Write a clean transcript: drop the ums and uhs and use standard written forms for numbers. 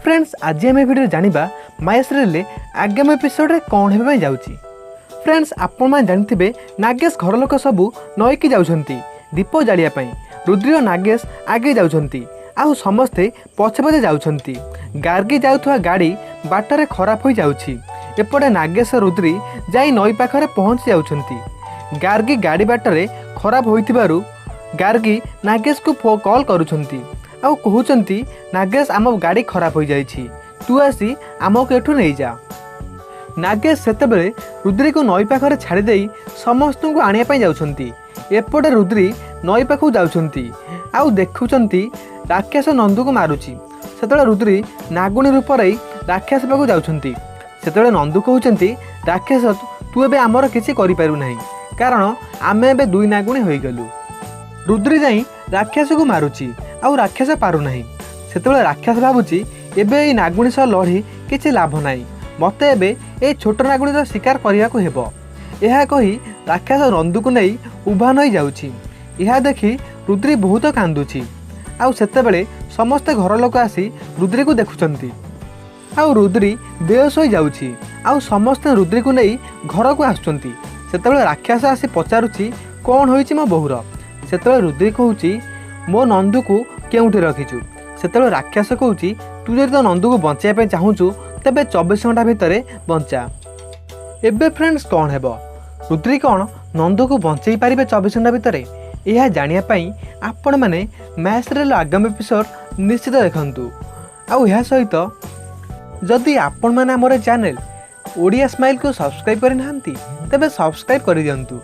Friends आज आम video जाना माया सीरियल आगामी एपिसोड रे कौन होगा जाऊँगी। फ्रेंड्स आपण मैंने जानते नागेश घर लोक सबू नईकी जाऊँगी दीप जालियापाई। रुद्री और नागेश आगे जाऊँगी आउ समस्ते पछे पछे जाऊँगी। गार्गी जाऊथुआ गाड़ी बाटर खराब हो जाऊँगी। एपटे नागेश और रुद्री जाई नई पाखरे पहुँची जाऊँगी। गार्गी गाड़ी बाटर खराब होइथिबारु गार्गी नागेश को कॉल करुछंती आउ कहउछंती नागेश आम गाड़ी खराब हो जाइछि, तू आसी आमको एठू नहीं जा। नागेश सेतेबेले रुद्री को नई पाखरे छाड़ी देई समस्त को आनिया पई जाउछंती। एपटे रुद्री नई पाखु जाउछंती आउ देखुछंती राक्षस नंदू को मारुछि। सेतेबेले रुद्री नागुणी रूप रे राक्षस पाखु जाउछंती। सेतेबेले नंदू कहउछंती राक्षस तू एबे आमर किछि करि पारु नाही कारण आमे एबे दुई नागुणी होई गलु। रुद्री जाई राक्षस को मारुछि आउ राक्षस पारु नाही। सेतेबेले राक्षस भाबुछि एबे ए नागुणी सह लड़ी किछि लाभ नाही, मते एबे ए छोट नागुणीर शिकार करियाकु हेबो। एहा कही राक्षस नंदू को नहीं उभान होई जाउछि। एहा देखि रुद्री बहुत कांदुछि आउ सेतेबेले समस्त घर लोक आसी रुद्री को देखुछंती आउ रुद्री बेहोश होई जाउछि आउ समस्त रुद्री को नहीं घर को आसुछंती। सेतेबेले राक्षस आसी पचारुछि कौन होइछि मो बहुर। सेतेबेले रुद्री कहउछि मो नंदू को केउठी रखिछु। सेतेबेले राक्षस कहउछि तू जदि तो नंदू को बचाइया पे चाहूछु तेबे 24 घंटा भितरे बंचा। एबे फ्रेंड्स कौन हेबो, रुद्री कौन नंदू को बचाई पारिबे 24 घंटा भितरे? यह जानिया पई आपण माने माया सीरियल आगामी एपिसोड निश्चित देखंतु। आउ यह सहित जदि आपण माने हमर चैनल ओडिया स्माइल को सब्सक्राइब करि नाहंती तेबे सब्सक्राइब करि दियंतु।